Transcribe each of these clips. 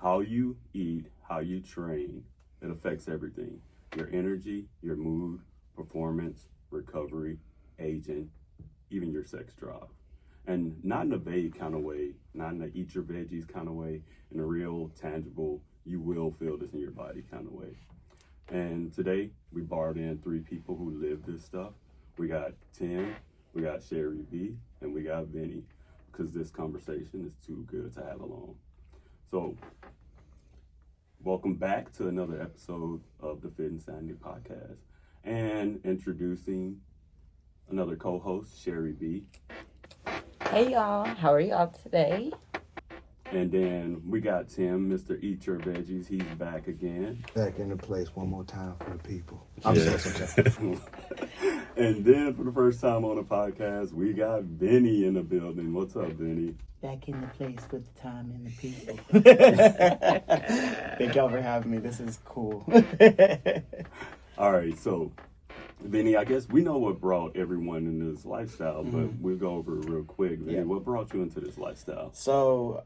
how you eat, how you train, it affects everything. Your energy, your mood, performance, recovery, aging, even your sex drive. And not in a vague kind of way, not in a eat your veggies kind of way, in a real, tangible, you will feel this in your body kind of way. And today, we borrowed in three people who live this stuff. We got Tim, we got Sherry B, and we got Vinny, because this conversation is too good to have alone. So, welcome back to another episode of the Fit and Sanity podcast. And introducing another co-host, Sherry B. Hey y'all, how are y'all today? And then we got Tim, Mr. Eat Your Veggies. He's back again. Back in the place one more time for the people. And then for the first time on the podcast, we got Vinny in the building. What's up, Vinny? Back in the place with the time and the people. Thank y'all for having me. This is cool. All right, so Vinny, I guess we know what brought everyone in this lifestyle, but we'll go over it real quick. Vinny, Yeah. what brought you into this lifestyle? So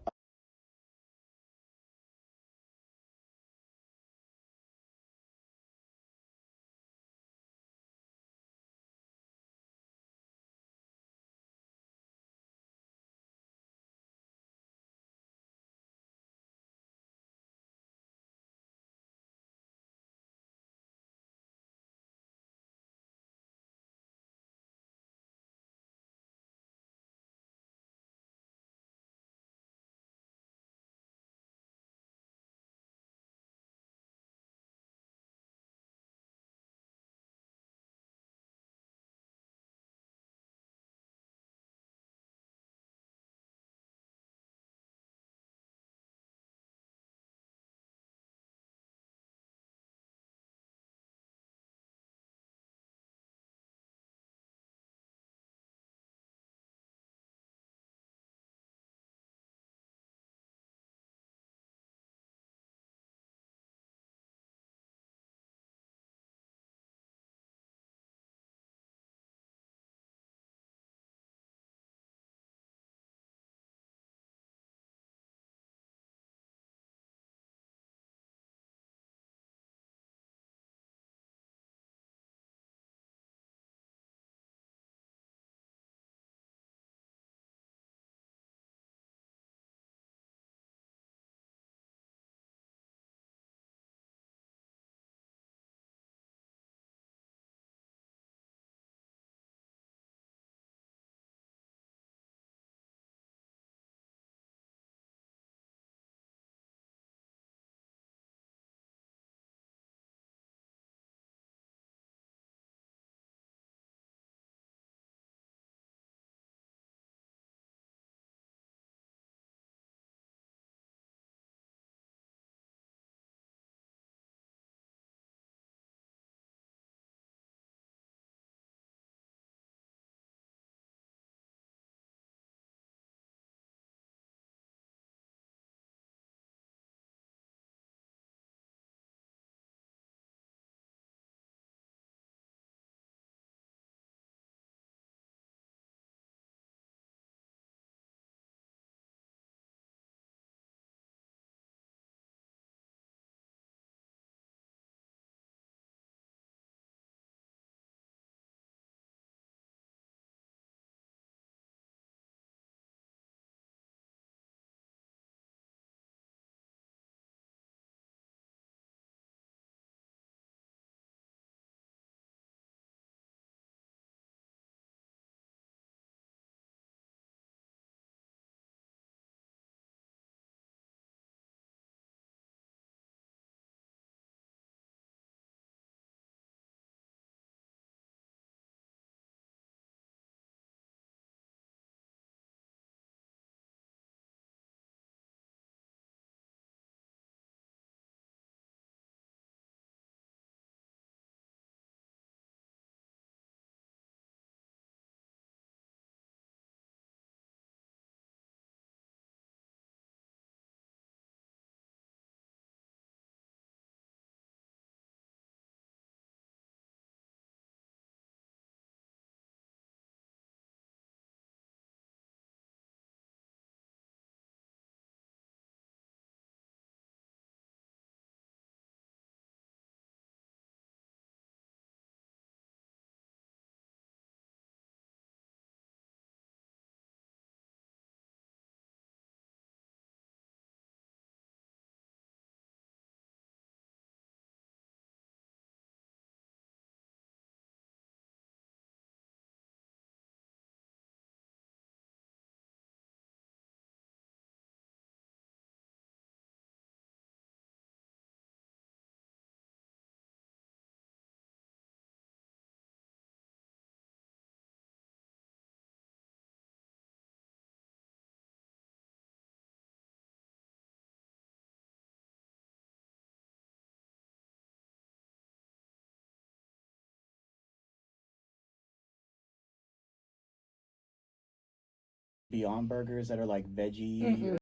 Beyond Burgers that are like veggie. Mhm.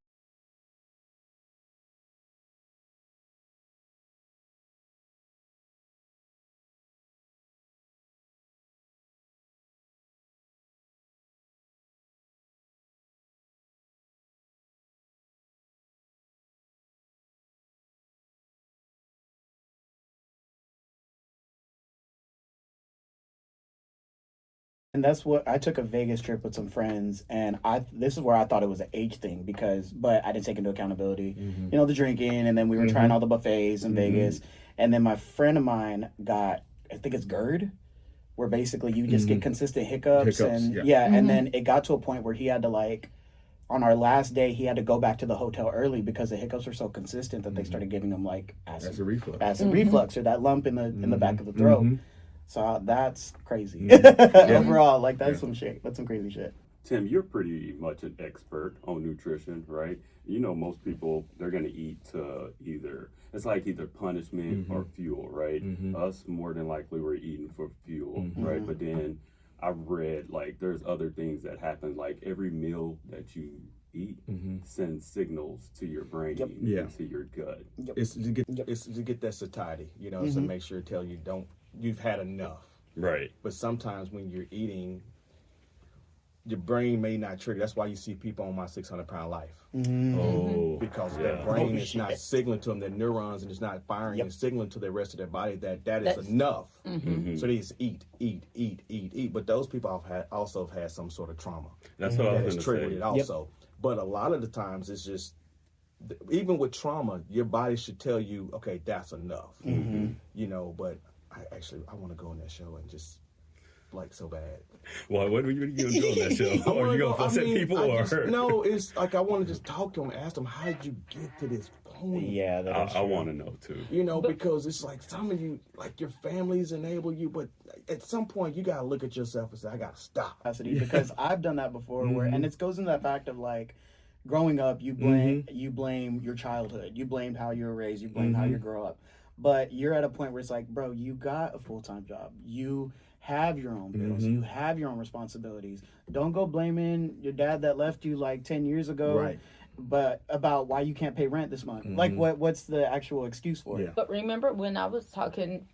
And that's what I took a Vegas trip with some friends, and this is where I thought it was an age thing but I didn't take into accountability, the drinking, and then we were trying all the buffets in Vegas, and then my friend of mine got, I think it's GERD, where basically you just get consistent hiccups, and and then it got to a point where he had to like, on our last day, he had to go back to the hotel early because the hiccups were so consistent that they started giving him like acid reflux or that lump in the back of the throat. So that's crazy. Overall, like that's some shit. That's some crazy shit. Tim, you're pretty much an expert on nutrition, right? You know, most people, they're going to eat it's like either punishment or fuel, right? Us, more than likely, we're eating for fuel, right? But then I've read, like, there's other things that happen, like every meal that you eat sends signals to your brain and to your gut. It's to get that satiety, so make sure to tell you you've had enough. Right. But sometimes when you're eating, your brain may not trigger. That's why you see people on my 600-pound life. Oh, because their brain is not signaling to them, their neurons, and it's not firing and signaling to the rest of their body that is enough. So they just eat. But those people also have had some sort of trauma. That's what I was has going to triggered say. it also. But a lot of the times it's just, even with trauma, your body should tell you, okay, that's enough. But I want to go on that show and just so bad. Well, what are you going to do on that show? Are you going to fuss at people? No, it's like I want to just talk to them, ask them, how did you get to this point? Yeah, I want to know too. Because it's like some of you, like your families enable you, but at some point you got to look at yourself and say, I got to stop. Because I've done that before, and it goes into that fact of like, growing up, you blame your childhood, you blame how you were raised, you blame how you grow up. But you're at a point where it's like, bro, you got a full-time job. You have your own bills. You have your own responsibilities. Don't go blaming your dad that left you like 10 years ago. Right. But about why you can't pay rent this month. Like, what's the actual excuse for it? But remember when I was talking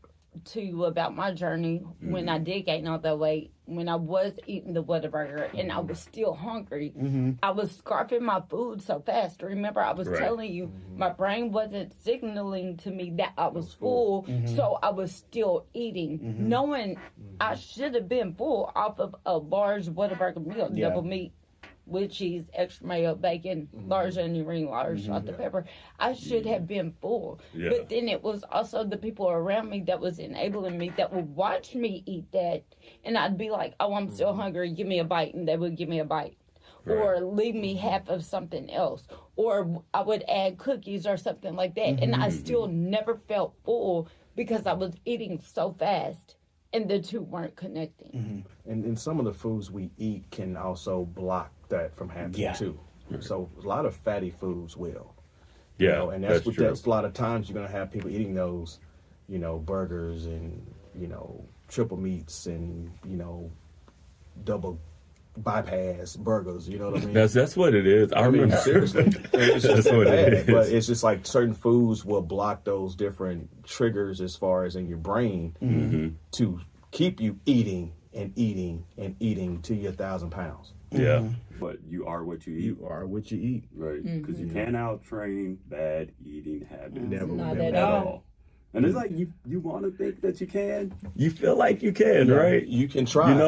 to you about my journey, when I did gain all that weight, when I was eating the Whataburger and I was still hungry, I was scarfing my food so fast. Remember, I was telling you, my brain wasn't signaling to me that I was full, so I was still eating, knowing I should have been full off of a large Whataburger meal, double meat with cheese, extra mayo, bacon, large onion ring, large salt and pepper. I should have been full. Yeah. But then it was also the people around me that was enabling me that would watch me eat that. And I'd be like, oh, I'm still hungry. Give me a bite. And they would give me a bite. Right. Or leave me half of something else. Or I would add cookies or something like that. And I still never felt full because I was eating so fast. And the two weren't connecting. And some of the foods we eat can also block that from happening too. So a lot of fatty foods will. And that's a lot of times you're gonna have people eating those, burgers and triple meats and double bypass burgers. You know what I mean? That's what it is. I remember seriously. It's just that's what bad, it is. but it's just like certain foods will block those different triggers as far as in your brain to keep you eating and eating and eating till you're 1,000 pounds. Yeah, but you are what you eat. You are what you eat, right? Because you can't out-train bad eating habits. Not at all. And it's like you want to think that you can. You feel like you can, right? You can try. And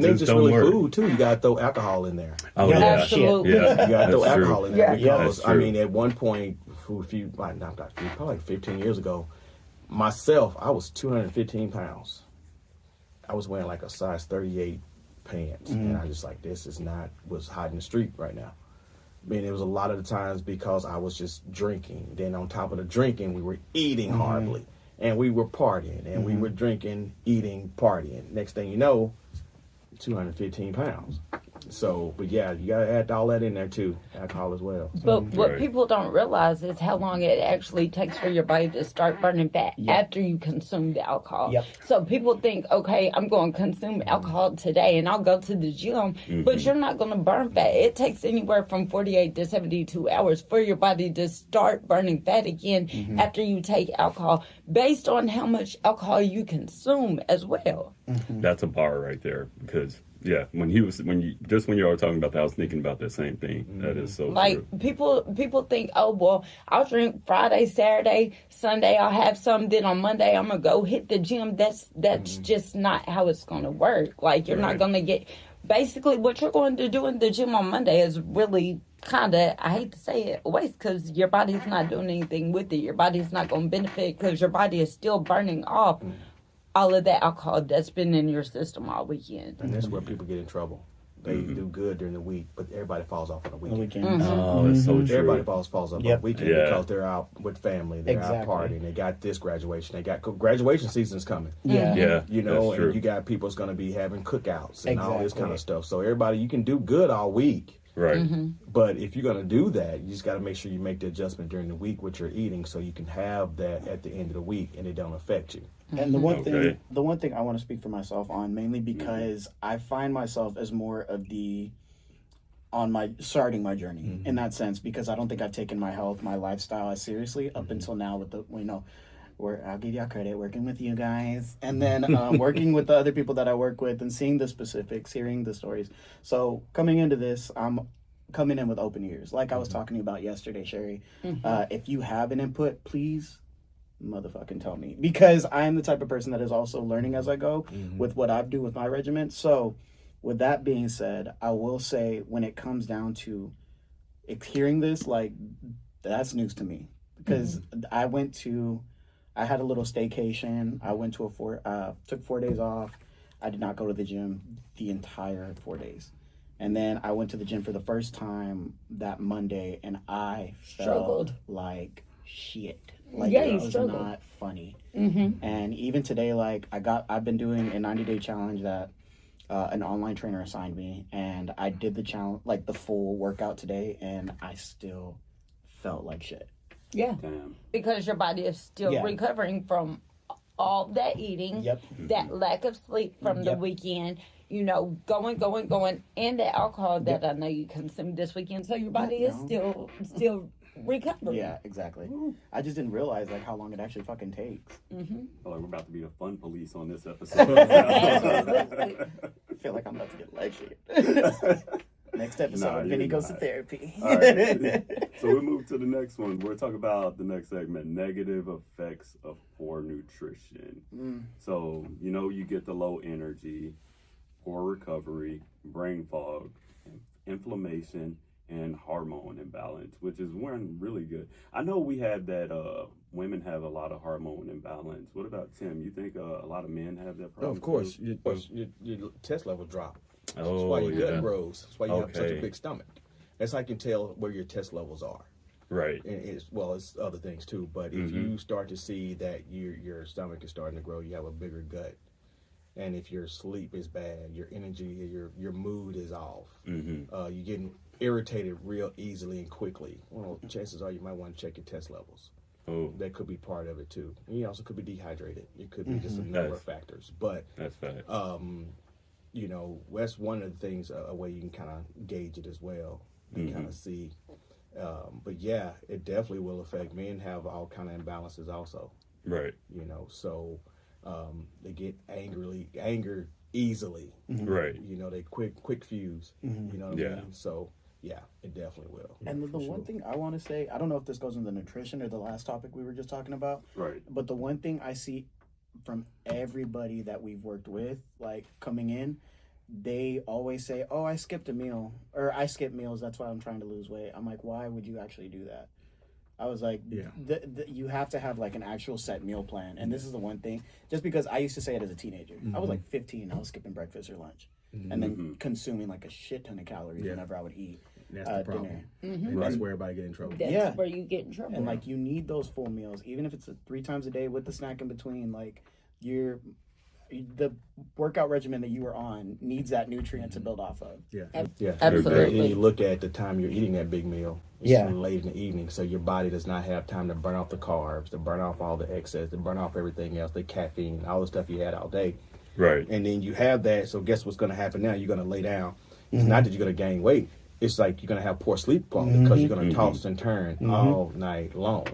then just don't really work. food too. You gotta throw alcohol in there. Oh yeah, Absolutely. Yeah, You gotta throw that's alcohol true. in there Yeah. because That's I true. mean, at one point, probably like 15 years ago, myself, I was 215 pounds. I was wearing like a size 38 pants, and I just like, this is not what's hot in the street right now. I mean, it was a lot of the times because I was just drinking. Then on top of the drinking, we were eating horribly, and we were partying, and we were drinking, eating, partying. Next thing you know, 215 pounds. So, but yeah, you gotta add all that in there too, alcohol as well. But what Right. people don't realize is how long it actually takes for your body to start burning fat after you consume the alcohol. Yep. So people think, okay, I'm going to consume alcohol today and I'll go to the gym, but you're not going to burn fat. It takes anywhere from 48 to 72 hours for your body to start burning fat again after you take alcohol, based on how much alcohol you consume as well. That's a bar right there, because yeah, when you all were talking about that, I was thinking about that same thing. That is so Like true. people think, oh well, I'll drink Friday, Saturday, Sunday. I'll have some. Then on Monday, I'm gonna go hit the gym. That's just not how it's gonna work. Like you're not Right. gonna get. Basically, what you're going to do in the gym on Monday is really kind of, I hate to say it, a waste, because your body's not doing anything with it. Your body's not going to benefit because your body is still burning off all of that alcohol that's been in your system all weekend. And that's where people get in trouble. They do good during the week, but everybody falls off on the On the weekend. weekends. Oh, it's so true. Everybody falls off on the Yep. weekend Yeah. because they're out with family, they're out Exactly. partying, they got this graduation, they got graduation season's coming. Yeah. Yeah, You know, that's true. and you got people's going to be having cookouts and all this kind Exactly. of stuff. So everybody, you can do good all week, Right. but if you're going to do that, you just got to make sure you make the adjustment during the week what you're eating, so you can have that at the end of the week and it don't affect you. And the one Okay. thing I want to speak for myself on, mainly because I find myself as more of the on my starting my journey in that sense, because I don't think I've taken my health, my lifestyle as seriously up until now with the where I'll give y'all credit working with you guys, and then working with the other people that I work with and seeing the specifics, hearing the stories. So coming into this, I'm coming in with open ears, like I was talking about yesterday, Sherry. If you have an input, please motherfucking tell me, because I'm the type of person that is also learning as I go with what I do with my regiment. So with that being said, I will say when it comes down to hearing this, like that's news to me, because I had a little staycation. I went to took 4 days off. I did not go to the gym the entire 4 days. And then I went to the gym for the first time that Monday, and I Struggled. felt like shit. Like Yeah, it you was struggled. not funny. And even today, like I've been doing a 90-day challenge that an online trainer assigned me, and I did the challenge, like the full workout today, and I still felt like shit. Yeah, Damn. because your body is still Yeah. recovering from all that eating, Yep. that lack of sleep from the Yep. weekend, going, and the alcohol that I know you consumed this weekend. So your body is still recovering. Yeah, exactly. I just didn't realize like how long it actually fucking takes. I feel like we're about to be the fun police on this episode. Absolutely. I feel like I'm about to get lectured. Next episode, Nah, Vinny you're goes to not. therapy. All right. So we move to the next one. We're talking about the next segment, negative effects of poor nutrition. So, you get the low energy, poor recovery, brain fog, inflammation, and hormone imbalance, which is one really good. I know we have that women have a lot of hormone imbalance. What about Tim? You think a lot of men have that problem? Of course, too? your test levels drop. That's Oh, why your yeah. gut grows. That's why you have such Okay. a big stomach. That's how you can tell where your test levels are. Right. And it's other things too. But if you start to see that your stomach is starting to grow, you have a bigger gut. And if your sleep is bad, your energy, your mood is off. You're getting irritated real easily and quickly. Well, chances are you might want to check your test levels. Oh, That could be part of it too. And you also could be dehydrated. It could be just a number of factors. But that's bad. that's one of the things, a way you can kind of gauge it as well and kind of see. But yeah, it definitely will affect. Men have all kind of imbalances also, Right. so they get anger easily. Right. They quick fuse. You know what I Yeah. mean? So yeah, it definitely will. And the for one sure. thing I want to say, I don't know if this goes into nutrition or the last topic we were just talking about, Right. but the one thing I see from everybody that we've worked with, like coming in, they always say, "Oh, I skipped a meal," or "I skip meals. That's why I'm trying to lose weight." I'm like, "Why would you actually do that?" I was like, Yeah. You have to have like an actual set meal plan." And this is the one thing, just because I used to say it as a teenager. I was like 15, I was skipping breakfast or lunch, and then consuming like a shit ton of calories whenever I would eat That's the problem. dinner. And that's where everybody get in trouble. That's Yeah. where you get in trouble. And like you need those full meals, even if it's 3 times a day with the snack in between. Like the workout regimen that you were on needs that nutrient to build off of. Yeah. Absolutely. And you look at the time you're eating that big meal. It's Yeah. late in the evening, so your body does not have time to burn off the carbs, to burn off all the excess, to burn off everything else, the caffeine, all the stuff you had all day. Right. And then you have that, so guess what's going to happen now? You're going to lay down. It's not that you're going to gain weight. It's like you're going to have poor sleep quality because you're going to toss and turn all night long.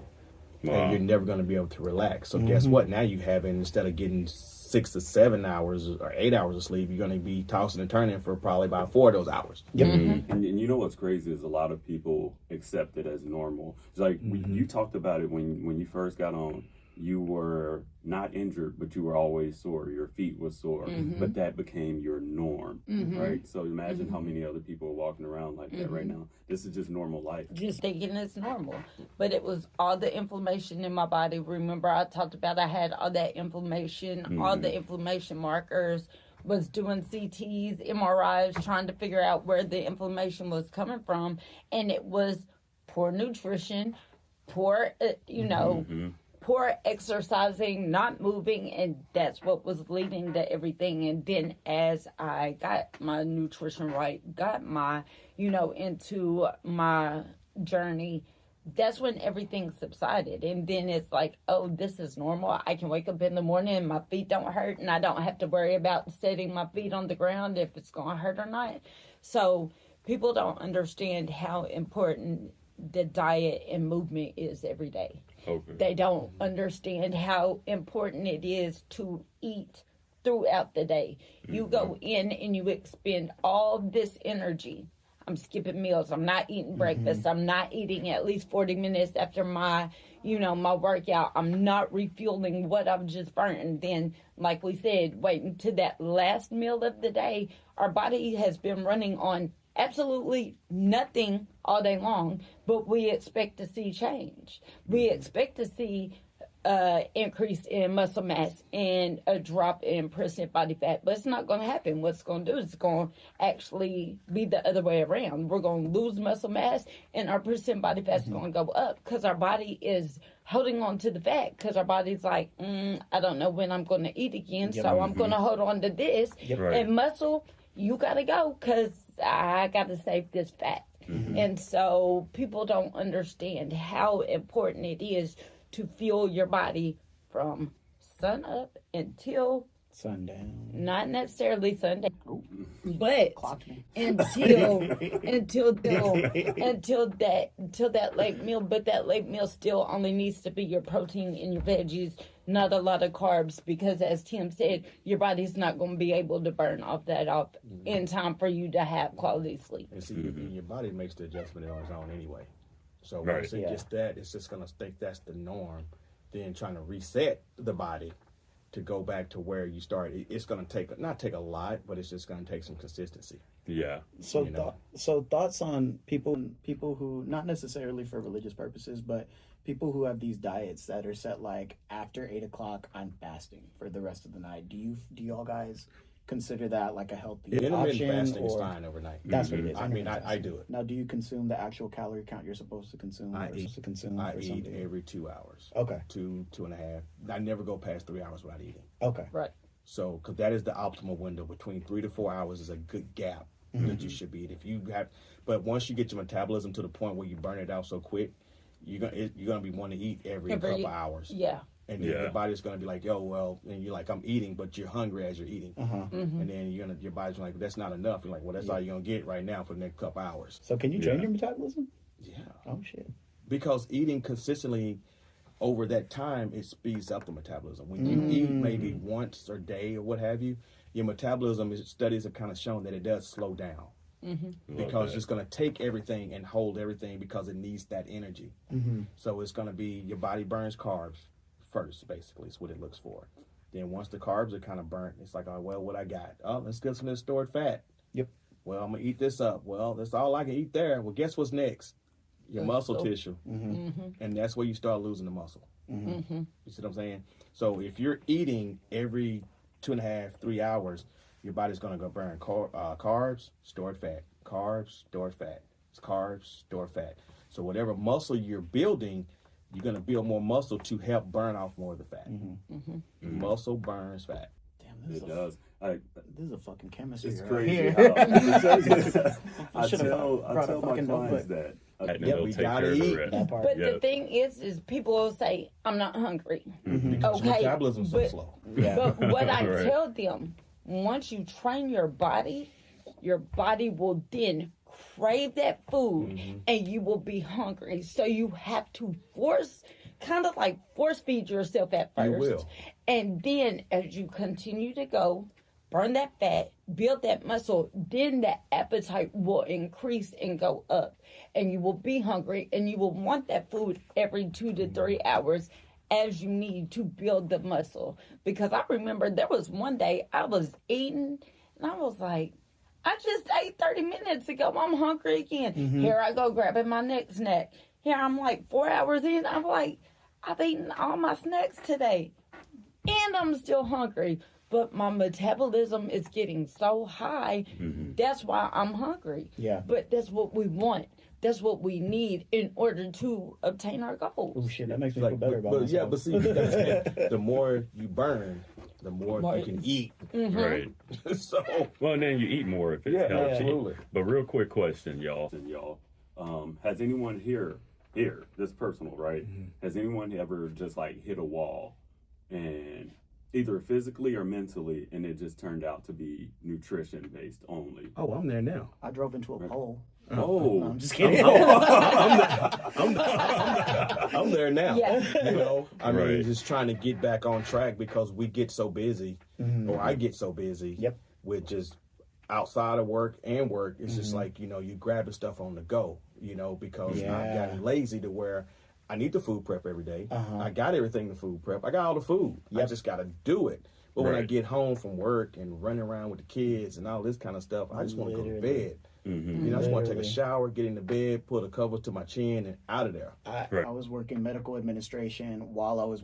Wow. And you're never going to be able to relax. So guess what? Now you have, instead of getting 6 to 7 hours or 8 hours of sleep, you're going to be tossing and turning for probably about 4 of those hours. And you know what's crazy is a lot of people accept it as normal. It's like you talked about it when you first got on. You were not injured, but you were always sore. Your feet were sore, but that became your norm, right? So imagine how many other people are walking around like that right now. This is just normal life. Just thinking it's normal. But it was all the inflammation in my body. Remember, I talked about I had all that inflammation, all the inflammation markers, was doing CTs, MRIs, trying to figure out where the inflammation was coming from. And it was poor nutrition, poor, poor exercising, not moving, and that's what was leading to everything. And then as I got my nutrition right, got my, into my journey, that's when everything subsided. And then it's like, oh, this is normal. I can wake up in the morning and my feet don't hurt, and I don't have to worry about setting my feet on the ground if it's going to hurt or not. So people don't understand how important the diet and movement is every day. Okay. They don't understand how important it is to eat throughout the day. You go in and you expend all this energy. I'm skipping meals. I'm not eating breakfast. I'm not eating at least 40 minutes after my, my workout. I'm not refueling what I've just burnt. And then, like we said, waiting to that last meal of the day, our body has been running on absolutely nothing all day long, but we expect to see change. We expect to see increase in muscle mass and a drop in percent body fat, but it's not going to happen. What's going to do is it's going to actually be the other way around. We're going to lose muscle mass and our percent body fat is going to go up because our body is holding on to the fat because our body's like, I don't know when I'm going to eat again, so I'm going to hold on to this. Right. And muscle, you got to go because I got to save this fat. And so people don't understand how important it is to fuel your body from sun up until Sundown. not necessarily sundown, but Clocked me. until that late meal. But that late meal still only needs to be your protein and your veggies, not a lot of carbs, because as Tim said, your body's not going to be able to burn off that off in time for you to have quality sleep. And see, your body makes the adjustment on its own anyway. So Right. once it gets that, it's just going to think that's the norm. Then trying to reset the body to go back to where you started, it's going to not take a lot, but it's just going to take some consistency. Yeah. So, thoughts on people who, not necessarily for religious purposes, but people who have these diets that are set like after 8 o'clock, I'm fasting for the rest of the night. Do y'all guys consider that like a healthy Intermittent option? fasting is Or fine overnight. that's what it is. I mean, I do it. Now, do you consume the actual calorie count you're supposed to consume? I or eat. supposed to consume I for eat something? every 2 hours. Okay. 2.5. I never go past 3 hours without eating. Okay. Right. So, because that is the optimal window. Between 3 to 4 hours is a good gap that you should be eating. If you have, but once you get your metabolism to the point where you burn it out so quick, you're gonna be wanting to eat every couple hours. Yeah. And then your body's gonna be like, yo, well, and you're like, I'm eating, but you're hungry as you're eating. And then your body's like, that's not enough. You're like, well, that's all you're gonna get right now for the next couple hours. So can you change your metabolism? Yeah. Oh shit. Because eating consistently over that time, it speeds up the metabolism. When you eat maybe once a day or what have you, your metabolism, studies have kind of shown that it does slow down. Because it's going to take everything and hold everything because it needs that energy. So it's going to be, your body burns carbs first, basically, is what it looks for. Then once the carbs are kind of burnt, it's like, oh, well, what I got? Oh, let's get some of this stored fat. Yep. Well, I'm going to eat this up. Well, that's all I can eat there. Well, guess what's next? Your muscle tissue. And that's where you start losing the muscle. You see what I'm saying? So if you're eating every 2.5, 3 hours, your body's going to go burn carbs, stored fat, carbs, stored fat, carbs, stored fat. So whatever muscle you're building, you're going to build more muscle to help burn off more of the fat. Muscle burns fat. Damn, It does. This is a fucking chemistry. It's right crazy here. how I Should've tell brought a my fucking clients notebook. that. Yeah, we gotta eat. That part. But Yeah. the thing is people will say, I'm not hungry. Because Okay, metabolism's so but- slow. Yeah. But what I Right. tell them, once you train your body will then crave that food and you will be hungry. So you have to force feed yourself at first. You will. And then as you continue to go, burn that fat, build that muscle, then that appetite will increase and go up. And you will be hungry and you will want that food every 2 to 3 hours as you need to build the muscle. Because I remember there was one day I was eating and I was like, I just ate 30 minutes ago. I'm hungry again. Here I go grabbing my next snack. Here I'm like 4 hours in. I'm like, I've eaten all my snacks today. And I'm still hungry. But my metabolism is getting so high. That's why I'm hungry. Yeah. But that's what we want. That's what we need in order to obtain our goals. Oh shit, that makes me Like, feel better about but myself. yeah, but see, you gotta understand, the more you burn, the more you can eat. Right. So Well, and then you eat more if it's yeah, healthy. absolutely. But real quick question, y'all. And y'all, has anyone here, this personal, right? Has anyone ever just like hit a wall and either physically or mentally, and it just turned out to be nutrition based only? Oh, I'm there now. I drove into a pole. Oh, No, I'm just kidding. I'm there now. Yeah. You know, I mean, Right. just trying to get back on track because we get so busy, or I get so busy Yep. with just outside of work and work. It's just like, you know, you grabbing stuff on the go, you know, because I've Yeah. gotten lazy to where I need to food prep every day. I got everything to food prep. I got all the food. I just got to do it. But when I Right. get home from work and running around with the kids and all this kind of stuff, I just want to go to Literally. bed. You know, I just want to take a Literally. shower, get into bed, put a cover to my chin, and out of there. Right. I was working medical administration while I was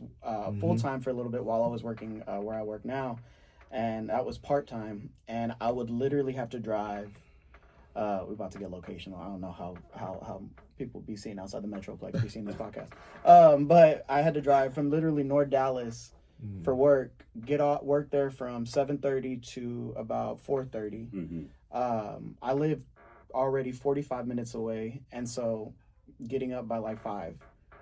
full time for a little bit while I was working where I work now, and that was part time. And I would literally have to drive. We're about to get locational. I don't know how people be seen outside the Metroplex be seeing this podcast. But I had to drive from literally North Dallas for work. Get off work there from 7:30 to about 4:30. I live already 45 minutes away, and so getting up by like 5,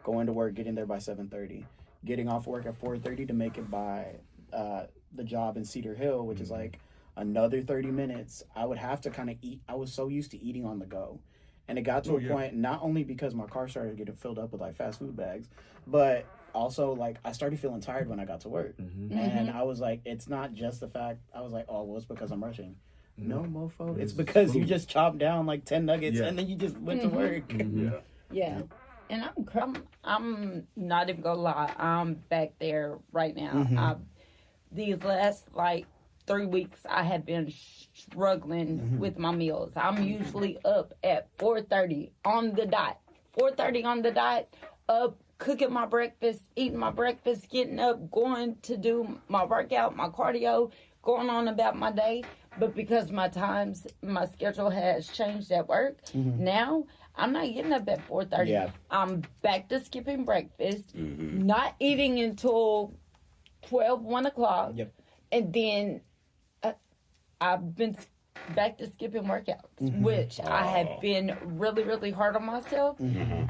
going to work, getting there by 7:30, getting off work at 4:30 to make it by the job in Cedar Hill, which is like another 30 minutes. I would have to kind of eat. I was so used to eating on the go, and it got to a point, not only because my car started getting filled up with like fast food bags, but also like I started feeling tired when I got to work. And I was like, it's not just the fact. I was like, oh well, it's because I'm rushing. No, mofo. It's because you just chopped down like 10 nuggets and then you just went to work. Yeah. And I'm not even gonna lie, I'm back there right now. These last like 3 weeks I have been struggling with my meals. I'm usually up at 4:30 on the dot. 4:30 on the dot, up cooking my breakfast, eating my breakfast, getting up, going to do my workout, my cardio, going on about my day. But because my schedule has changed at work, now I'm not getting up at 4:30. Yeah. I'm back to skipping breakfast, not eating until 12, 1 o'clock. Yep. And then I've been back to skipping workouts, which I have been really, really hard on myself.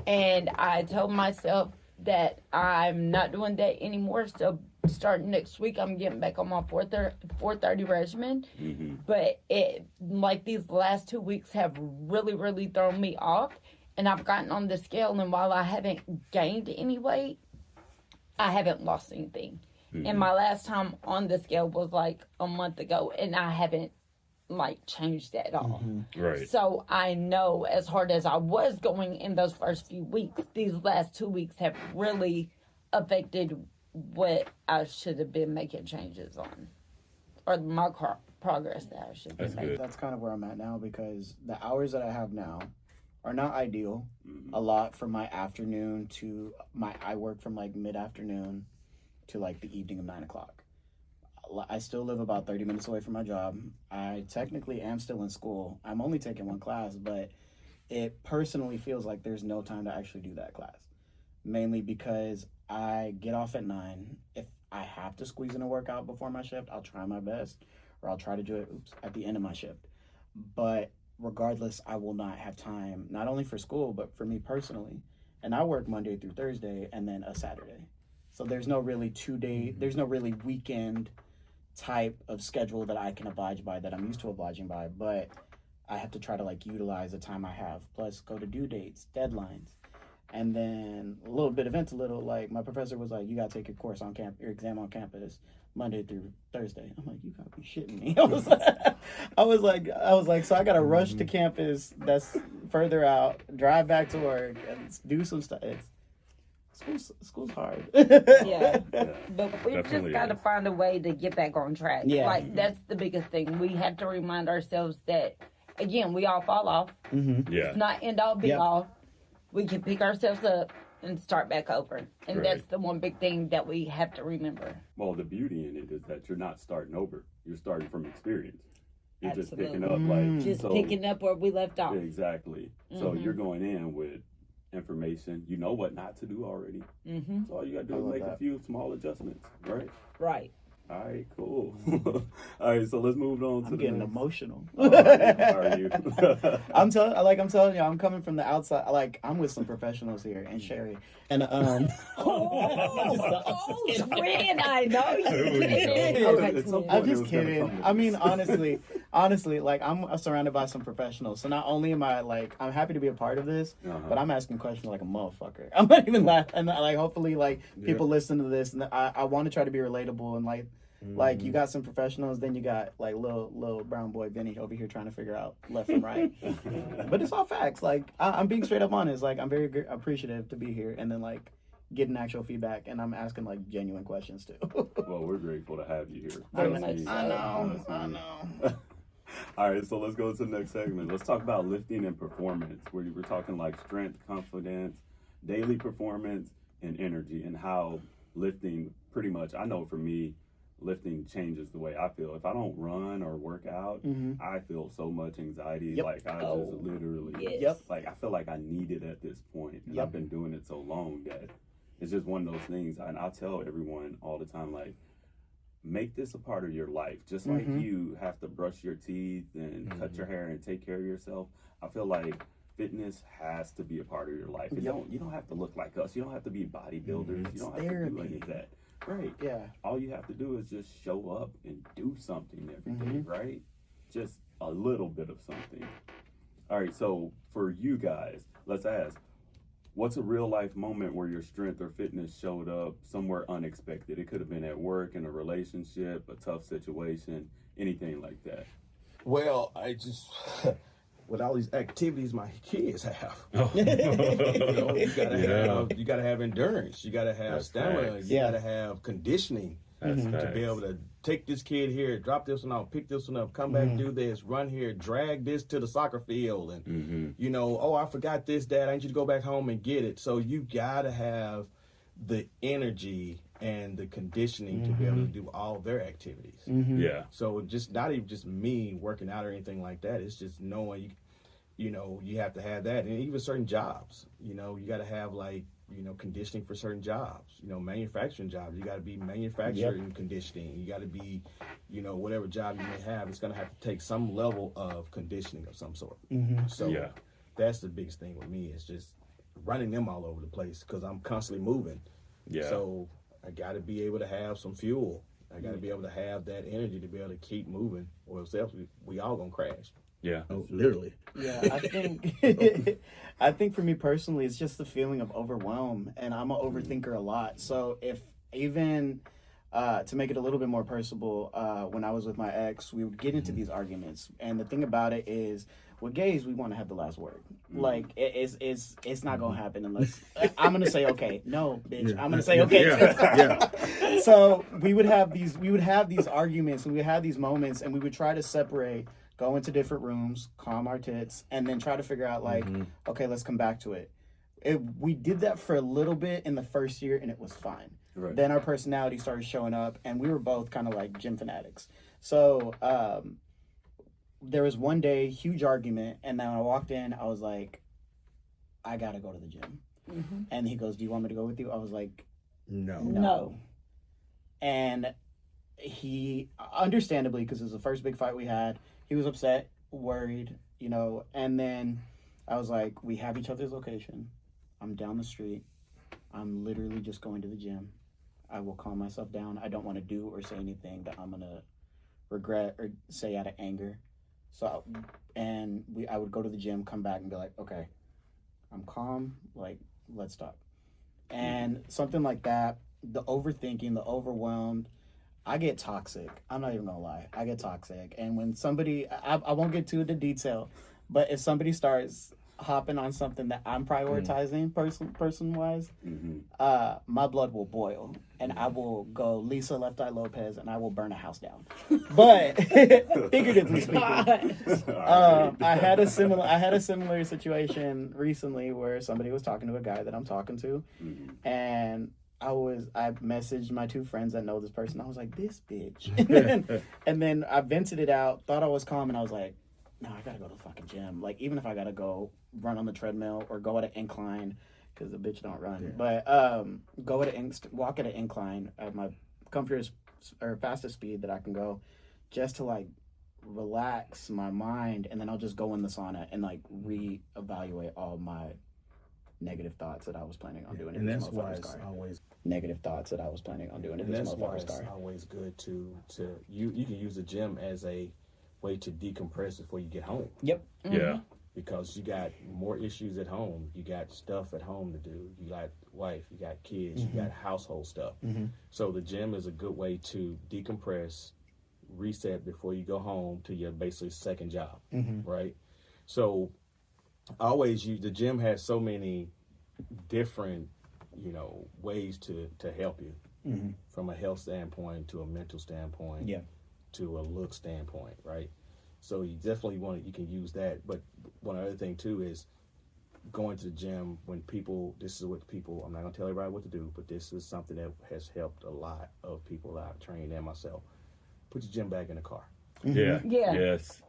And I told myself that I'm not doing that anymore. So starting next week, I'm getting back on my 4:30 regimen. But it, like these last 2 weeks have really, really thrown me off. And I've gotten on the scale, and while I haven't gained any weight, I haven't lost anything. And my last time on the scale was like a month ago, and I haven't like changed at all. Right. So I know, as hard as I was going in those first few weeks, these last 2 weeks have really affected what I should have been making changes on, or my progress that I should be That's making. good. That's kind of where I'm at now because the hours that I have now are not ideal. A lot from my afternoon to I work from like mid-afternoon to like the evening of 9 o'clock. I still live about 30 minutes away from my job. I technically am still in school. I'm only taking one class, but it personally feels like there's no time to actually do that class. Mainly because I get off at 9. If I have to squeeze in a workout before my shift, I'll try my best, or I'll try to do it at the end of my shift. But regardless, I will not have time, not only for school, but for me personally. And I work Monday through Thursday and then a Saturday. So there's no really there's no really weekend type of schedule that I can abide by, that I'm used to obliging by. But I have to try to like utilize the time I have, plus go to due dates, deadlines. And then a little bit of little, like my professor was like, you gotta take your course on your exam on campus Monday through Thursday. I'm like, you gotta be shitting me. I was like, so I gotta rush to campus that's further out, drive back to work, and do some stuff. School's hard. Yeah. But we Definitely just got to is. find a way to get back on track. Yeah. Like, that's the biggest thing. We have to remind ourselves that, again, we all fall off. Yeah. It's not end all be Yep. all. We can pick ourselves up and start back over. And Right. that's the one big thing that we have to remember. Well, the beauty in it is that you're not starting over. You're starting from experience. You're just picking up Absolutely. like Just so, picking up where we left off. Exactly. So you're going in with information. You know what not to do already. Mm-hmm. So all you gotta do I is love make a that. few small adjustments, right? Right. All right, cool. All right, so let's move on to I'm the getting next. emotional. Are you? I'm telling you, I'm coming from the outside. Like, I'm with some professionals here, and Sherry, and Twin, I know you kidding. At Okay, some twin. point- I'm it just was gonna kidding. come to I this. mean, honestly, like I'm surrounded by some professionals. So not only am I like, I'm happy to be a part of this, but I'm asking questions like a motherfucker. I'm not even laughing. And like, hopefully, like people listen to this, and I want to try to be relatable and like you got some professionals, then you got like little brown boy Vinny over here trying to figure out left from right. But it's all facts. Like I'm being straight up honest. Like I'm very appreciative to be here, and then like getting actual feedback, and I'm asking like genuine questions too. Well, we're grateful to have you here. Very Trust much me. so. I know. All right, so let's go to the next segment. Let's talk about lifting and performance, where we're talking like strength, confidence, daily performance, and energy, and how lifting pretty much, I know for me, lifting changes the way I feel. If I don't run or work out, I feel so much anxiety. Yep. Like I Oh, just literally, yes. like I feel like I need it at this point. And Yep. I've been doing it so long that it's just one of those things. And I tell everyone all the time, like, make this a part of your life. Just like you have to brush your teeth and cut your hair and take care of yourself. I feel like fitness has to be a part of your life. You don't have to look like us. You don't have to be bodybuilders. You don't have to do any of that. Right. Yeah. All you have to do is just show up and do something every day, right? Just a little bit of something. All right, so for you guys, let's ask, what's a real life moment where your strength or fitness showed up somewhere unexpected? It could have been at work, in a relationship, a tough situation, anything like that. Well, I just with all these activities my kids have. Oh. You know, Yeah. you gotta have endurance. You gotta have That's stamina. facts. You Yeah. gotta have conditioning That's to facts. be able to take this kid here, drop this one off, pick this one up, come back, do this, run here, drag this to the soccer field, and you know, oh, I forgot this, Dad. I need you to go back home and get it. So you gotta have the energy and the conditioning to be able to do all their activities. Yeah. So just not even just me working out or anything like that. It's just knowing you know, you have to have that. And even certain jobs, you know, you got to have like, you know, conditioning for certain jobs, you know, manufacturing jobs. You got to be manufacturing conditioning. You got to be, you know, whatever job you may have, it's going to have to take some level of conditioning of some sort. So Yeah. that's the biggest thing with me is just running them all over the place because I'm constantly moving. Yeah. So I got to be able to have some fuel. I got to be able to have that energy to be able to keep moving, or else we all gonna crash. Yeah. Oh, literally. Yeah, I think for me personally, it's just the feeling of overwhelm, and I'm an overthinker a lot. So if even to make it a little bit more personable, when I was with my ex, we would get into these arguments, and the thing about it is, with gays, we want to have the last word. Like it's not gonna happen unless I'm gonna say okay. No, bitch, I'm gonna say okay. Yeah. So we would have these arguments, and we would have these moments, and we would try to separate, go into different rooms, calm our tits, and then try to figure out like, okay, let's come back to it. We did that for a little bit in the first year, and it was fine. Right. Then our personality started showing up, and we were both kind of like gym fanatics. So there was one day, huge argument, and then I walked in, I was like, I gotta go to the gym. And he goes, do you want me to go with you? I was like, No. no. And he, understandably, because it was the first big fight we had, he was upset, worried, and then I was like, we have each other's location. I'm down the street. I'm literally just going to the gym. I will calm myself down. I don't want to do or say anything that I'm going to regret or say out of anger. So, I would go to the gym, come back and be like, okay, I'm calm. Like, let's talk. And something like that, the overthinking, the overwhelmed, I get toxic. I'm not even gonna lie. I get toxic. And when somebody, I won't get too into detail, but if somebody starts hopping on something that I'm prioritizing person wise, my blood will boil and I will go Lisa Left Eye Lopez and I will burn a house down. But figuratively speaking, I had a similar situation recently where somebody was talking to a guy that I'm talking to, and I messaged my two friends that know this person. I was like, this bitch. And then I vented it out, thought I was calm, and I was like, no, I gotta go to the fucking gym. Like, even if I gotta go run on the treadmill or go at an incline, because the bitch don't run. Yeah. But walk at an incline at my comfiest or fastest speed that I can go, just to like relax my mind, and then I'll just go in the sauna and like reevaluate all my negative thoughts that I was planning on doing. And that's why it's always negative thoughts that I was planning on doing. And that's why it's always good to you can use the gym as a way to decompress before you get home. Yep. Yeah. Because you got more issues at home. You got stuff at home to do. You got wife, you got kids, you got household stuff. So the gym is a good way to decompress, reset before you go home to your basically second job, right? So always the gym has so many different, ways to help you from a health standpoint to a mental standpoint to a look standpoint, right? So you definitely you can use that. But one other thing too is going to the gym when this is what people, I'm not gonna tell everybody what to do, but this is something that has helped a lot of people that I've trained and myself. Put your gym bag in the car. Yeah. Yes.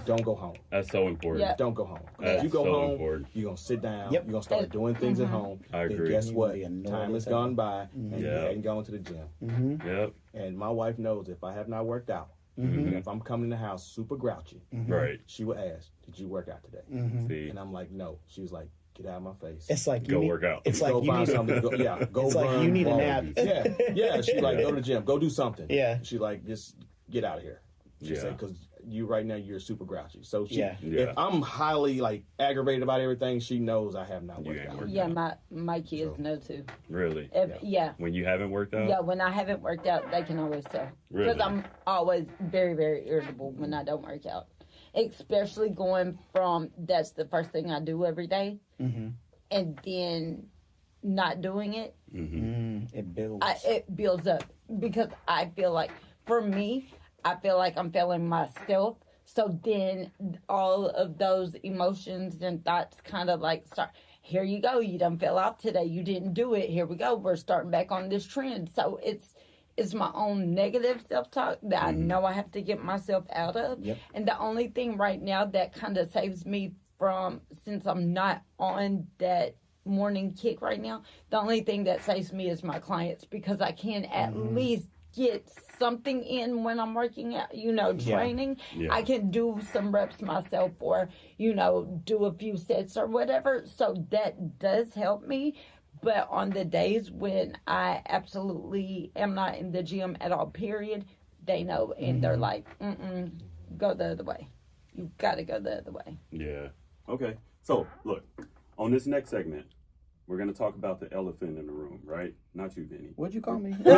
Don't go home. That's so important. Yeah. Don't go home. That's If you go so home, important. you're gonna sit down. Yep. You're gonna start doing things at home. I Then agree. guess what? Be annoyed Time has as hell. gone by, and you Yeah. hadn't gone to the gym. Yep. And my wife knows if I have not worked out, and if I'm coming in the house super grouchy, Right. she will ask, "Did you work out today?" See. And I'm like, "No." She was like, "Get out of my face." It's like Go work out. It's like go you find need something. Go It's run. like you need a all nap. of these. Yeah. She's like, go to the gym. Go do something. Yeah. She's like, just get out of here. She said, because you right now you're super grouchy. So Yeah. if I'm highly like aggravated about everything, she knows I have not worked ain't out. worked Yeah, my kids know too. Really? Yeah. When you haven't worked out? Yeah, when I haven't worked out, they can always tell. Because Really? I'm always very, very irritable when I don't work out. Especially going from, that's the first thing I do every day, and then not doing it. It builds. It builds up. Because I feel like, for me, I feel like I'm failing myself. So then all of those emotions and thoughts kind of like start, here you go, you done fell off today, you didn't do it, here we go, we're starting back on this trend. So it's my own negative self-talk that I know I have to get myself out of. Yep. And the only thing right now that kind of saves me from, since I'm not on that morning kick right now, the only thing that saves me is my clients, because I can at least get something in when I'm working out, training. Yeah. I can do some reps myself or, do a few sets or whatever. So that does help me. But on the days when I absolutely am not in the gym at all, period, they know. And they're like, go the other way. You got to go the other way. Yeah. Okay, so look, on this next segment, we're going to talk about the elephant in the room, right? Not you, Vinny. What'd you call me? See?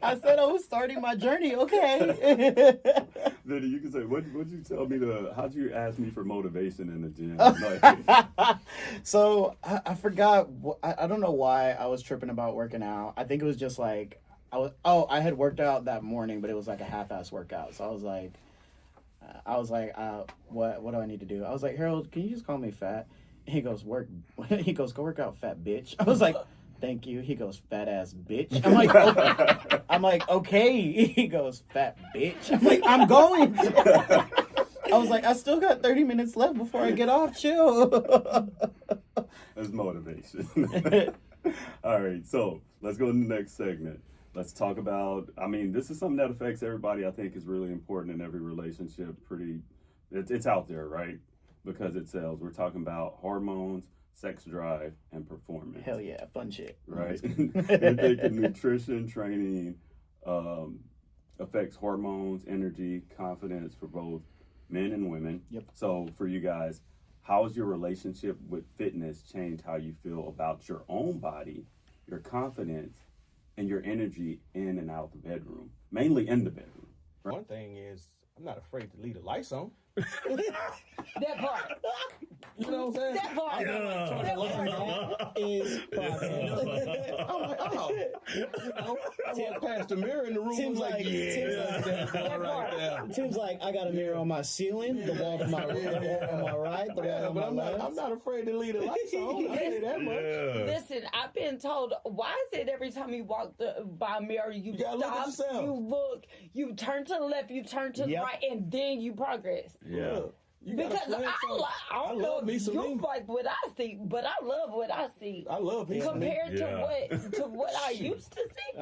I said I was starting my journey. Okay. Vinny, you can say, what'd you tell me how'd you ask me for motivation in the gym? Like, So I forgot. I don't know why I was tripping about working out. I think it was just like I had worked out that morning, but it was like a half-ass workout. So I was like, what do I need to do? I was like, Harold, can you just call me fat? He goes, He goes, go work out, fat bitch. I was like, thank you. He goes, fat ass bitch. I'm like, okay. Okay. He goes, fat bitch. I'm like, I'm going. I was like, I still got 30 minutes left before I get off. Chill. that's motivation. All right, so let's go to the next segment. Let's talk about, I mean, this is something that affects everybody. I think is really important in every relationship. It's out there, right? Because it sells. We're talking about hormones, sex drive, and performance. Hell yeah, fun shit. Right? You're thinking nutrition, training, affects hormones, energy, confidence for both men and women. Yep. So for you guys, how has your relationship with fitness changed how you feel about your own body, your confidence, and your energy in and out the bedroom? Mainly in the bedroom. One thing is, I'm not afraid to leave the lights on. That part. You know what I'm saying? That part. Is progress. I'm like, oh, you know, I walk past the mirror in the room. Tim's I'm like, yeah, that's one right there. Tim's like, I got a mirror on my ceiling, the wall to my right, the wall on my right, the Yeah, wall but on my left. I'm not afraid to leave the lights on. I say that much. Yeah. Listen, I've been told, why is it every time you walk by a mirror, you gotta look at stop, yourself. you look, you turn to the left, you turn to the Yep. right, and then you progress. Yeah. Look, you gotta Because flex on. I don't know love me if some you me. like what I see, but I love what I see. I love me some me. Compared Yeah. to what I used to see.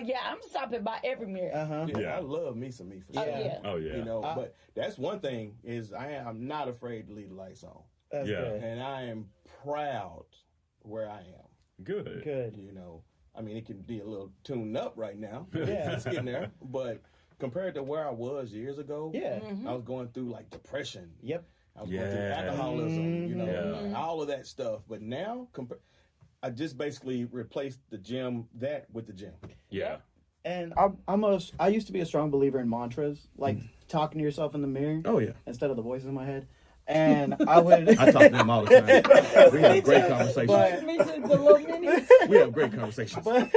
Yeah, I'm stopping by every mirror. Yeah, Yeah. I love me some me for Oh, sure. yeah. Oh, yeah. You know, but that's one thing is I'm not afraid to leave the lights on, That's Yeah. good. and I am proud where I am. Good. Good. You know, I mean, it can be a little tuned up right now. Yeah. It's getting there, but compared to where I was years ago, Yeah. I was going through like depression. Yep. I was going through Yeah. alcoholism, you know, Yeah. all of that stuff. But now, I just basically replaced the gym with the gym. Yeah. And I used to be a strong believer in mantras, like talking to yourself in the mirror Oh yeah, instead of the voices in my head. And I would. I talk to them all the time. We have great conversations. But- Me too, the little minis. We have great conversations. But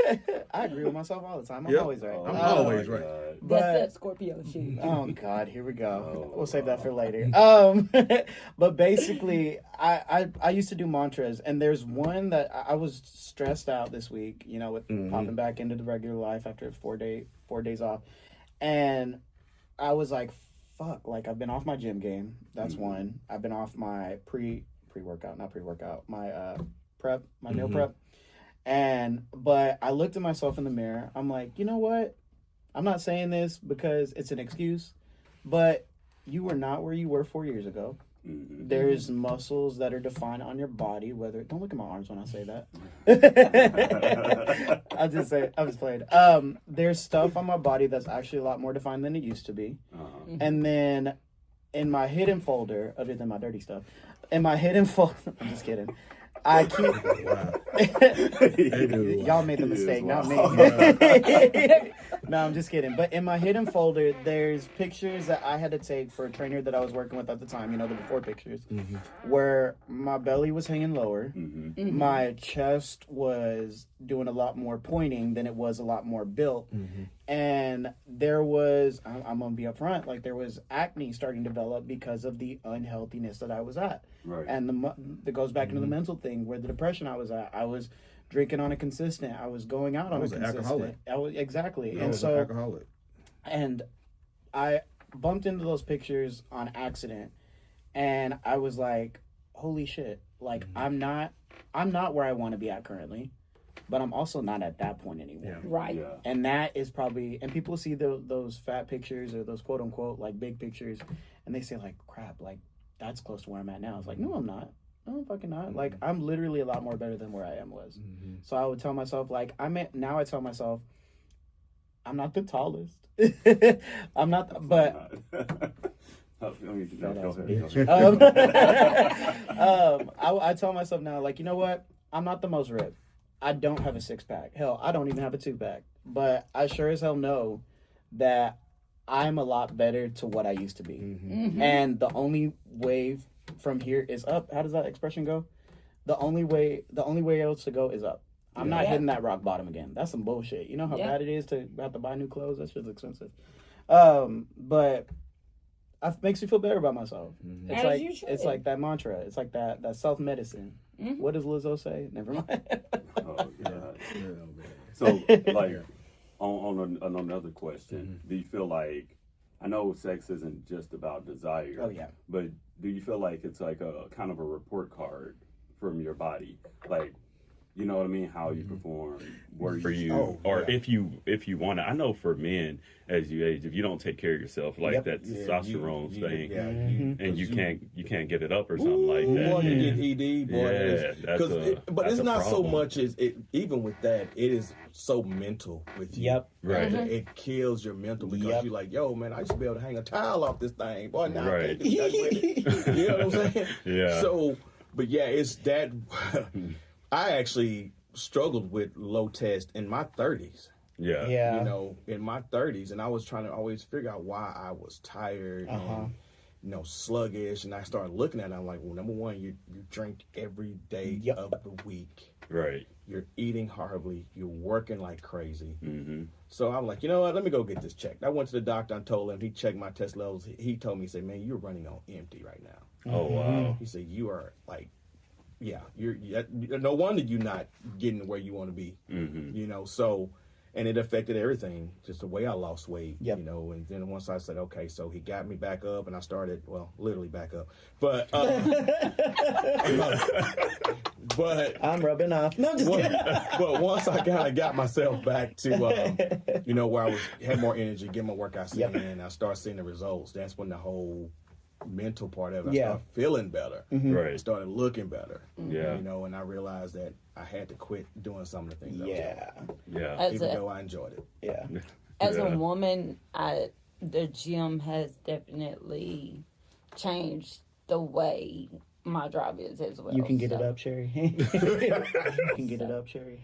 I agree with myself all the time. I'm Yep. always right. I'm always right. That's But that Scorpio shit. oh God, here we go. Oh, We'll save that for wow. later. But basically, I used to do mantras, and there's one that I was stressed out this week. You know, with popping back into the regular life after 4 days off, and I was like, fuck, like I've been off my gym game. That's one. I've been off my pre-workout, my prep, my meal prep. But I looked at myself in the mirror. I'm like, you know what? I'm not saying this because it's an excuse, but you were not where you were 4 years ago. Mhm. There's muscles that are defined on your body, don't look at my arms when I say that. I'm just playing. There's stuff on my body that's actually a lot more defined than it used to be. Uh-huh. And then in my hidden folder, other than my dirty stuff, I'm just kidding. I keep. Y'all made the mistake, not me. No, I'm just kidding. But in my hidden folder, there's pictures that I had to take for a trainer that I was working with at the time. You know, the before pictures, where my belly was hanging lower, my chest was doing a lot more pointing than it was a lot more built, and there was. I'm gonna be upfront. Like there was acne starting to develop because of the unhealthiness that I was at. Right. And that goes back into the mental thing where the depression I was at. I was drinking on a consistent. I was going out on a was an consistent. alcoholic. I was exactly. I And was an so alcoholic. and I bumped into those pictures on accident, and I was like, holy shit. Like I'm not where I want to be at currently, but I'm also not at that point anymore. Right. Yeah. And that is probably, and people see those fat pictures or those quote unquote like big pictures, and they say like, crap, like that's close to where I'm at now. It's like, no, I'm not. No, I'm fucking not. Like I'm literally a lot more better than where I was. So I would tell myself like, now I tell myself, I'm not the tallest. I'm not, but I tell myself now, like, you know what? I'm not the most ripped. I don't have a 6-pack. Hell, I don't even have a 2-pack. But I sure as hell know that I'm a lot better to what I used to be. And the only way from here is up. How does that expression go? The only way else to go is up. I'm not hitting that rock bottom again. That's some bullshit. You know how bad it is to have to buy new clothes? That shit's expensive. But it makes me feel better about myself. It's As like you should. it's like that mantra. It's like that self medicine. What does Lizzo say? Never mind. Oh, God. So, like, on another question, do you feel like, I know sex isn't just about desire. Oh, yeah. But do you feel like it's like a kind of a report card from your body? Like, You know what I mean? How you perform, where For you, Oh, or yeah. if you want to. I know for men, as you age, if you don't take care of yourself, like Yep. that testosterone thing, Yeah, and you can't get it up or something like that. Boy, you yeah. get ED, boy. Yeah, But that's it's a not so problem. much as it. Even with that, it is so mental with you. Yep. Right. It kills your mental because Yep. you're like, yo, man, I used to be able to hang a towel off this thing. Boy, now I Right. can't do nothing with it. You know what I'm saying? Yeah. So, but yeah, it's that. I actually struggled with low test in my 30s. Yeah. Yeah. You know, in my 30s, and I was trying to always figure out why I was tired and, you know, sluggish. And I started looking at it. I'm like, well, number one, you drink every day Yep. of the week. Right. You're eating horribly. You're working like crazy. Mm-hmm. So I'm like, you know what? Let me go get this checked. I went to the doctor and told him. He checked my test levels. He told me, he said, man, you're running on empty right now. Oh wow. He said, you are like, yeah, you're no wonder you're not getting where you want to be. Mm-hmm. You know, so, and it affected everything, just the way I lost weight, Yep. you know, and then once I said, okay, so he got me back up and I started, well, literally back up, but, but, I'm rubbing off. No, I'm just kidding. but once I kind of got myself back to, you know, where I had more energy, get my workouts Yep. in, I start seeing the results. That's when the whole mental part of it, I Yeah. started feeling better. I Right. started looking better. Yeah. You know, and I realized that I had to quit doing some of the things I was Yeah. Yeah. As doing, even a though I enjoyed it. Yeah. as Yeah. a woman, the gym has definitely changed the way my drive is as well. You can get it so. up, Sherry. You can get it up, Sherry.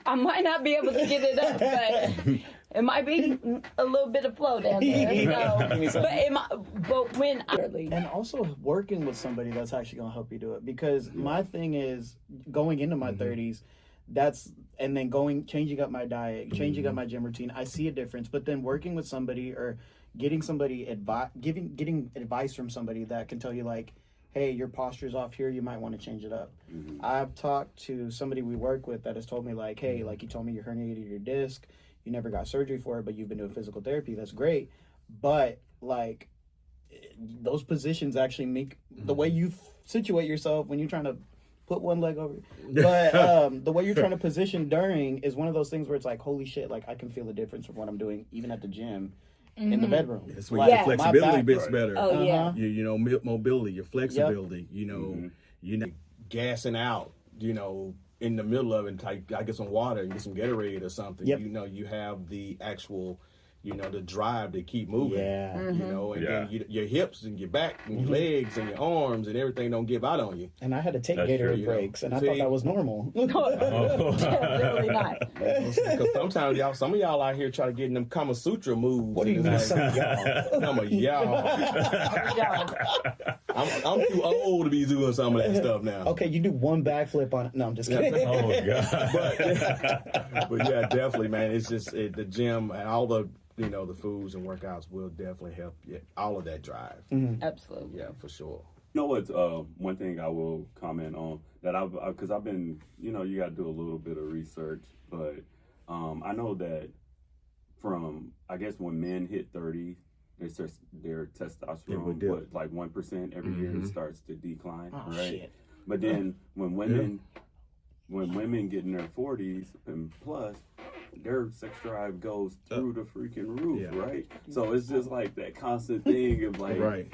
I might not be able to get it up, but it might be a little bit of flow down there. So, but when I And also working with somebody that's actually going to help you do it. Because my thing is going into my 30s, and then changing up my diet, changing up my gym routine. I see a difference. But then working with somebody or getting somebody getting advice from somebody that can tell you like, hey, your posture's off here, you might want to change it up. I've talked to somebody we work with that has told me like, hey, like you told me you herniated your disc, you never got surgery for it, but you've been doing physical therapy. That's great. But like those positions actually make the way you situate yourself when you're trying to put one leg over, but the way you're trying to position during is one of those things where it's like, holy shit, like I can feel the difference from what I'm doing even at the gym in the bedroom. That's where Like, your my flexibility back- gets better. Oh, yeah. You know, mobility, your flexibility. You know, you know, gassing out. You know, in the middle of it, I get some water and get some Gatorade or something. Yep. You know, you have the actual, you know, the drive to keep moving. Yeah. You know, and Yeah. then your hips and your back and your legs and your arms and everything don't give out on you. And I had to take That's true, Gatorade you know. breaks, and I See? thought that was normal. definitely not. Because sometimes some of y'all out here try to get in them Kama Sutra moves. What do you and mean, it's some like, of y'all? some of y'all. I'm too old to be doing some of that stuff now. Okay, you do one backflip on it. No, I'm just kidding. Oh god. But yeah, definitely, man. It's just the gym and all the, you know, the foods and workouts will definitely help you. All of that drive. Absolutely. Yeah, for sure. You know what's one thing I will comment on that because I've been, you know, you got to do a little bit of research, but I know that from, I guess when men hit 30, their testosterone, dip. what, like 1% every year it starts to decline, Oh, right? shit. But then when women get in their 40s and plus, their sex drive goes through the freaking roof, Yeah. right? So it's just like that constant thing of like, Right.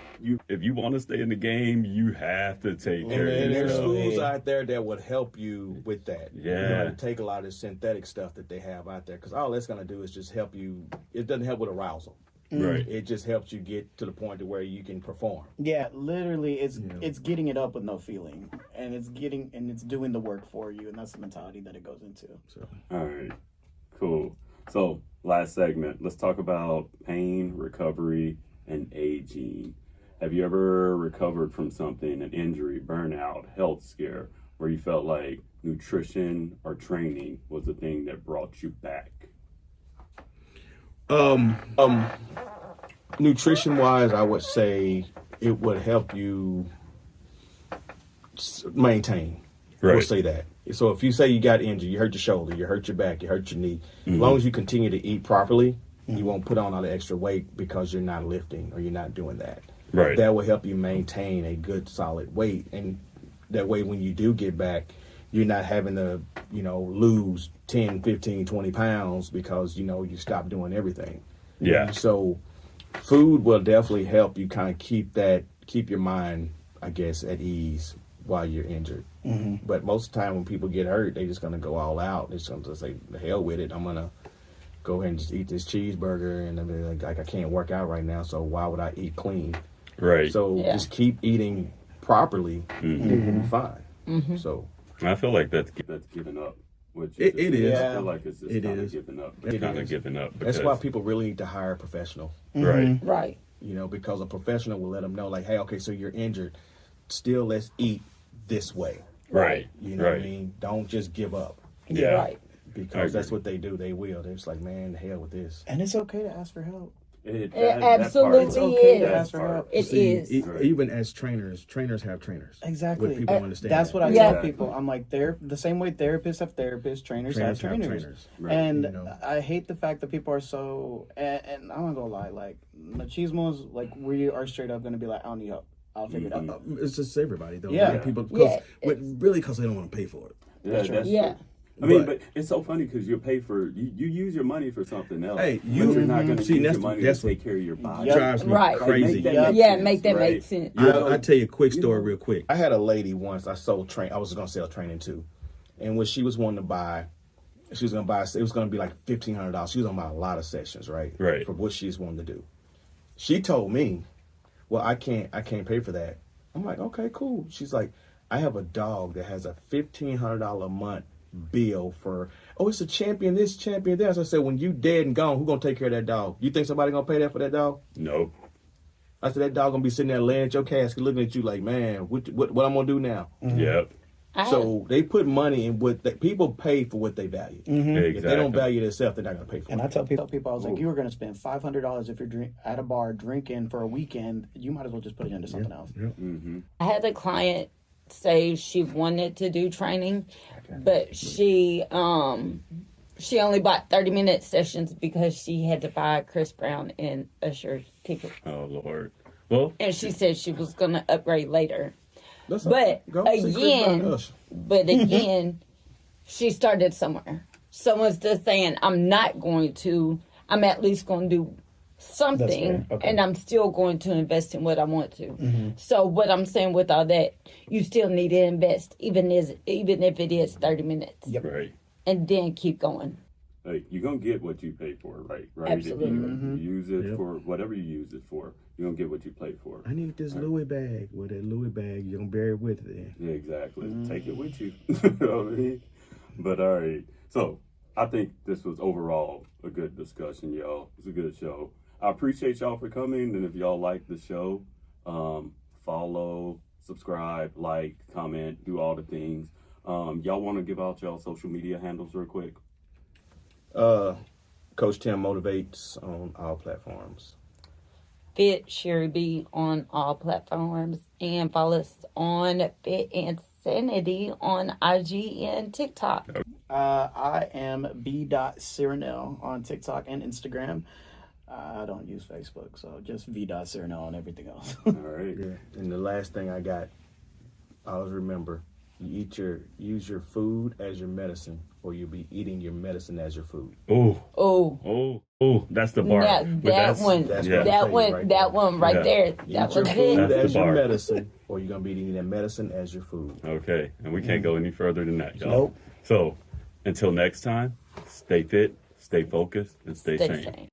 If you want to stay in the game, you have to take And care of there's yourself. schools out there that would help you with that. You know, Yeah. to take a lot of the synthetic stuff that they have out there. Because all that's going to do is just help you. It doesn't help with arousal. Right. It just helps you get to the point to where you can perform. Yeah, literally, it's getting it up with no feeling, and it's doing the work for you, and that's the mentality that it goes into. So all right, cool. So last segment, let's talk about pain, recovery, and aging. Have you ever recovered from something, an injury, burnout, health scare, where you felt like nutrition or training was the thing that brought you back? nutrition wise, I would say it would help you maintain. We'll Right. say that. So if you say you got injured, you hurt your shoulder, you hurt your back, you hurt your knee, as long as you continue to eat properly, you won't put on all the extra weight because you're not lifting or you're not doing that. Right. That will help you maintain a good solid weight. And That way, when you do get back, you're not having to, lose 10, 15, 20 pounds because, you stop doing everything. Yeah. So food will definitely help you kind of keep your mind, I guess, at ease while you're injured. Mm-hmm. But most of the time when people get hurt, they're just going to go all out. They're just going to say, the hell with it. I'm going to go ahead and just eat this cheeseburger. And they're like, I can't work out right now, so why would I eat clean? Right. So just keep eating properly and you'll be fine. Mm-hmm. So I feel like that's giving up. What It just is. said. I feel like it's just It kind is. of giving up. It kind of is. giving up. That's Because, why people really need to hire a professional. right. Right. Because a professional will let them know, like, hey, okay, so you're injured. Still, let's eat this way. Right. You know what I mean? Don't just give up. Yeah. Right. Because that's agree. what they do. They will. They're just like, man, the hell with this. And it's okay to ask for help. It That absolutely It's okay to is. ask for help. It is. Even as trainers have trainers. Exactly. What people understand. That's what I Yeah. tell people. I'm like, they're the same way therapists have therapists, trainers have trainers. Right. And I hate the fact that people are so, and I'm not gonna lie, like machismo is like we are straight up gonna be like, I don't need help. I'll figure it out. It's just everybody, though. Yeah. Like, people, Yeah. really because they don't want to pay for it. Yeah, that's Yeah. true. I mean, But- but it's so funny because you pay for you use your money for something else. Hey, but you- you're not going to see, use that's- your money that's to take care of your body. Yep. Drives me Right. crazy. Make that Yeah. make Yeah, sense, make that right? make sense. I'll tell you a quick You story know. real quick. I had a lady once I was going to sell training to. And what she was wanting to buy, it was going to be like $1,500. She was going to buy a lot of sessions, right? Right. For what she's wanting to do. She told me, well, I can't pay for that. I'm like, okay, cool. She's like, I have a dog that has a $1,500 a month bill for, it's a champion this, champion that. So I said, when you dead and gone, who gonna take care of that dog? You think somebody gonna pay that for that dog? Nope. I said, that dog gonna be sitting there laying at your casket looking at you like, man, what I'm gonna do now? Yep. So they put money in people pay for what they value. Exactly. If they don't value themselves, they're not gonna pay for And it. I tell people, I was like, you were going to spend $500 if you're at a bar drinking for a weekend. You might as well just put it into something else. I had a client say she wanted to do training, but she only bought 30-minute sessions because she had to buy Chris Brown and Usher tickets. Oh Lord. Well, And she said she was going to upgrade later. That's But all. Go see Chris Brown and Usher. again, she started somewhere. Someone's just saying, I'm at least going to do something, fair. Okay. and I'm still going to invest in what I want to. So what I'm saying with all that, you still need to invest, even if it is 30 minutes, right. and then keep going. Like, you're going to get what you pay for, right? Absolutely. If you use it for whatever you use it for, you're going to get what you pay for. I need this Louis bag. Well, that Louis bag, you're gonna bury it with it. Yeah, exactly. Take it with you. You know what I mean? But all right. So I think this was overall a good discussion, y'all. It's a good show. I appreciate y'all for coming. And if y'all like the show, follow, subscribe, like, comment, do all the things. Y'all want to give out y'all social media handles real quick? Coach Tim motivates on all platforms. Fit Sherry B on all platforms, and follow us on Fit and Sanity on IG and TikTok. I am B.Cyrinel on TikTok and Instagram. I don't use Facebook, so just V.Cyrinel on everything else. All right. Yeah. And the last thing I got, always remember, use your food as your medicine, or you'll be eating your medicine as your food. Oh, That's the bar. that But that's- one, that's yeah. what that I'm one, saying right that there. one right Yeah. there. Eat That your was food it. That's the as your bar. medicine, or you're gonna be eating that medicine as your food. Okay, and we can't go any further than that, y'all. Nope. So, until next time, stay fit, stay focused, and stay Stay sane. sane.